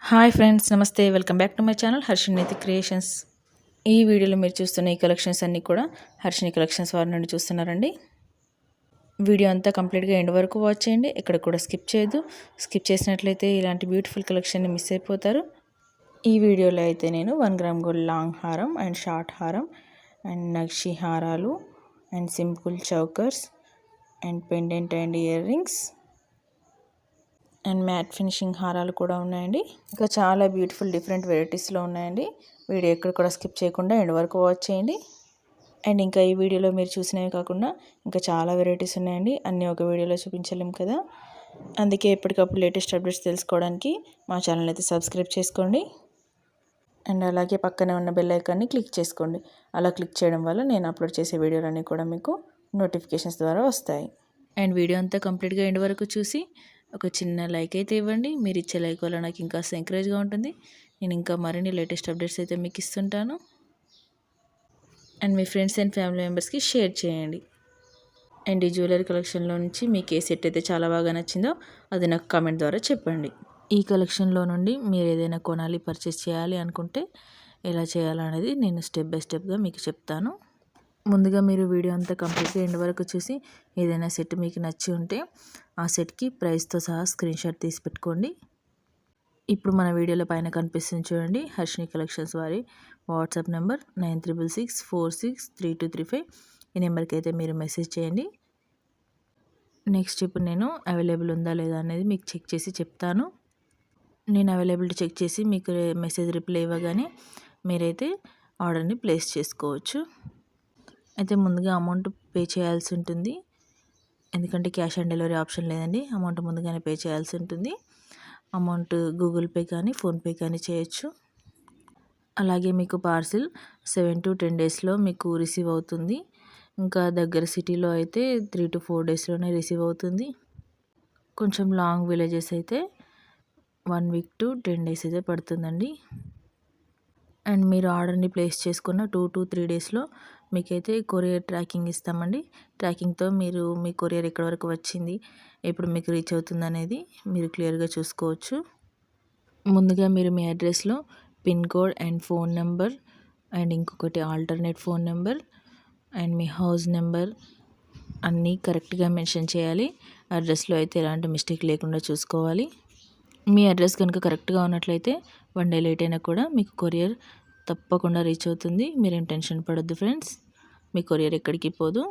Hi friends, నమస్తే. Welcome back to my channel Harshini Naithik creations. ఈ వీడియోలో మీరు చూస్తున్న ఈ కలెక్షన్స్ అన్నీ కూడా హర్షిని కలెక్షన్స్ వారి నుండి చూస్తున్నారండి. వీడియో అంతా కంప్లీట్గా ఎండ్ వరకు వాచ్ చేయండి, ఎక్కడ కూడా స్కిప్ చేయొద్దు. స్కిప్ చేసినట్లయితే ఇలాంటి బ్యూటిఫుల్ కలెక్షన్ని మిస్ అయిపోతారు. ఈ వీడియోలో అయితే నేను 1 గ్రామ్ గోల్డ్ లాంగ్ హారం అండ్ షార్ట్ హారం అండ్ నక్షి హారాలు and simple chokers and pendant and ear rings and matte finishing హారాలు కూడా ఉన్నాయండి. ఇంకా చాలా బ్యూటిఫుల్ డిఫరెంట్ వెరైటీస్లో ఉన్నాయండి. వీడియో ఎక్కడ కూడా స్కిప్ చేయకుండా ఎండ్ వరకు వాచ్ చేయండి. అండ్ ఇంకా ఈ వీడియోలో మీరు చూసినవి కాకుండా ఇంకా చాలా వెరైటీస్ ఉన్నాయండి. అన్నీ ఒక వీడియోలో చూపించలేం కదా, అందుకే ఎప్పటికప్పుడు లేటెస్ట్ అప్డేట్స్ తెలుసుకోవడానికి మా ఛానల్ అయితే సబ్స్క్రైబ్ చేసుకోండి. అండ్ అలాగే పక్కనే ఉన్న బెల్ ఐకాన్ని క్లిక్ చేసుకోండి. అలా క్లిక్ చేయడం వల్ల నేను అప్లోడ్ చేసే వీడియోలన్నీ కూడా మీకు నోటిఫికేషన్స్ ద్వారా వస్తాయి. అండ్ వీడియో అంతా కంప్లీట్గా ఎండ్ వరకు చూసి ఒక చిన్న లైక్ అయితే ఇవ్వండి. మీరు ఇచ్చే లైక్ వల్ల నాకు ఇంకా ఎంకరేజ్గా ఉంటుంది. నేను ఇంకా మరిన్ని లేటెస్ట్ అప్డేట్స్ అయితే మీకు ఇస్తుంటాను. అండ్ మీ ఫ్రెండ్స్ అండ్ ఫ్యామిలీ మెంబర్స్కి షేర్ చేయండి. అండ్ ఈ జ్యువెలరీ కలెక్షన్లో నుంచి మీకు ఏ సెట్ అయితే చాలా బాగా నచ్చిందో అది నాకు కామెంట్ ద్వారా చెప్పండి. ఈ కలెక్షన్లో నుండి మీరు ఏదైనా కొనాలి, పర్చేస్ చేయాలి అనుకుంటే ఎలా చేయాలనేది నేను స్టెప్ బై స్టెప్గా మీకు చెప్తాను. ముందుగా మీరు వీడియో అంతా కంప్లీట్గా ఎండ్ వరకు చూసి ఏదైనా సెట్ మీకు నచ్చి ఉంటే ఆ సెట్కి ప్రైస్తో సహా స్క్రీన్ షాట్ తీసి పెట్టుకోండి. ఇప్పుడు మన వీడియోలో పైన కనిపిస్తుంది చూడండి, హర్షిని కలెక్షన్స్ వారి వాట్సాప్ నెంబర్ 9666463235. ఈ నెంబర్కి అయితే మీరు మెసేజ్ చేయండి. నెక్స్ట్ ఇప్పుడు నేను అవైలబుల్ ఉందా లేదా అనేది మీకు చెక్ చేసి చెప్తాను. నేను అవైలబిలిటీ చెక్ చేసి మీకు మెసేజ్ రిప్లై ఇవ్వగానే మీరైతే ఆర్డర్ని ప్లేస్ చేసుకోవచ్చు. అయితే ముందుగా అమౌంట్ పే చేయాల్సి ఉంటుంది, ఎందుకంటే క్యాష్ ఆన్ డెలివరీ ఆప్షన్ లేదండి. అమౌంట్ ముందుగానే పే చేయాల్సి ఉంటుంది. అమౌంట్ గూగుల్ పే కానీ ఫోన్పే కానీ చేయొచ్చు. అలాగే మీకు పార్సిల్ 7 to 10 డేస్లో మీకు రిసీవ్ అవుతుంది. ఇంకా దగ్గర సిటీలో అయితే 3 to 4 డేస్లోనే రిసీవ్ అవుతుంది. కొంచెం లాంగ్ విలేజెస్ అయితే 1 week to 10 days అయితే పడుతుందండి. అండ్ మీరు ఆర్డర్ని ప్లేస్ చేసుకున్న 2 to 3 డేస్లో మీకైతే కొరియర్ ట్రాకింగ్ ఇస్తామండి. ట్రాకింగ్తో మీరు మీ కొరియర్ ఎక్కడి వరకు వచ్చింది, ఎప్పుడు మీకు రీచ్ అవుతుంది అనేది మీరు క్లియర్గా చూసుకోవచ్చు. ముందుగా మీరు మీ అడ్రస్లో pin code and phone number and ఇంకొకటి ఆల్టర్నేట్ ఫోన్ నెంబర్ అండ్ మీ హౌస్ నెంబర్ అన్నీ కరెక్ట్గా మెన్షన్ చేయాలి. అడ్రస్లో అయితే ఎలాంటి మిస్టేక్ లేకుండా చూసుకోవాలి. మీ అడ్రస్ కనుక కరెక్ట్గా ఉన్నట్లయితే 1 day లేట్ అయినా కూడా మీకు కొరియర్ తప్పకుండా రీచ్ అవుతుంది. మీరేం టెన్షన్ పడొద్దు ఫ్రెండ్స్, మీ కొరియర్ ఎక్కడికి పోదు.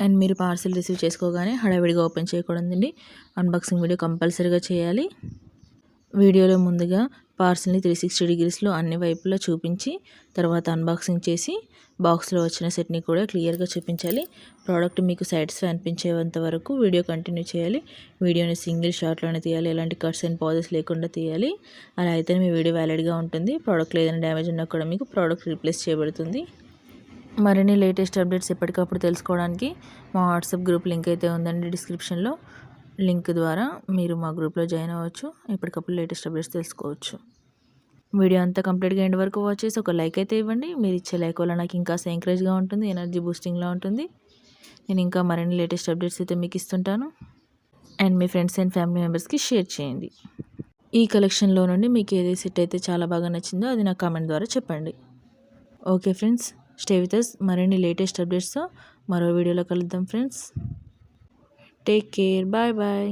అండ్ మీరు పార్సిల్ రిసీవ్ చేసుకోగానే హడావిడిగా ఓపెన్ చేయకూడదండి. అన్బాక్సింగ్ వీడియో కంపల్సరీగా చేయాలి. వీడియోలో ముందుగా పార్సిల్ని 360 degreesలో అన్ని వైపులా చూపించి తర్వాత అన్బాక్సింగ్ చేసి బాక్స్లో వచ్చిన సెట్ని కూడా క్లియర్గా చూపించాలి. ప్రోడక్ట్ మీకు సాటిస్ఫై అనిపించేంత వరకు వీడియో కంటిన్యూ చేయాలి. వీడియోని సింగిల్ షాట్లోనే తీయాలి, ఎలాంటి కట్స్ అండ్ పాజెస్ లేకుండా తీయాలి. అలా అయితే మీ వీడియో వ్యాలిడ్గా ఉంటుంది. ప్రోడక్ట్లో ఏదైనా డ్యామేజ్ ఉన్నా కూడా మీకు ప్రోడక్ట్ రీప్లేస్ చేయబడుతుంది. మరిన్ని లేటెస్ట్ అప్డేట్స్ ఎప్పటికప్పుడు తెలుసుకోవడానికి మా వాట్సాప్ గ్రూప్ లింక్ అయితే ఉందండి డిస్క్రిప్షన్లో. లింక్ ద్వారా మీరు మా గ్రూప్లో జాయిన్ అవ్వచ్చు, ఎప్పటికప్పుడు లేటెస్ట్ అప్డేట్స్ తెలుసుకోవచ్చు. వీడియో అంతా కంప్లీట్గా ఎండ్ వరకు వాచ్ చేసి ఒక లైక్ అయితే ఇవ్వండి. మీరు ఇచ్చే లైక్ వల్ల నాకు ఇంకా ఎంకరేజ్గా ఉంటుంది, ఎనర్జీ బూస్టింగ్లా ఉంటుంది. నేను ఇంకా మరిన్ని లేటెస్ట్ అప్డేట్స్ అయితే మీకు ఇస్తుంటాను. అండ్ మీ ఫ్రెండ్స్ అండ్ ఫ్యామిలీ మెంబర్స్కి షేర్ చేయండి. ఈ కలెక్షన్లో నుండి మీకు ఏది సెట్ అయితే చాలా బాగా నచ్చిందో అది నా కామెంట్ ద్వారా చెప్పండి. Okay friends, stay with us. మరిన్ని లేటెస్ట్ అప్డేట్స్తో మరో వీడియోలో కలుద్దాం friends. Take care, bye bye.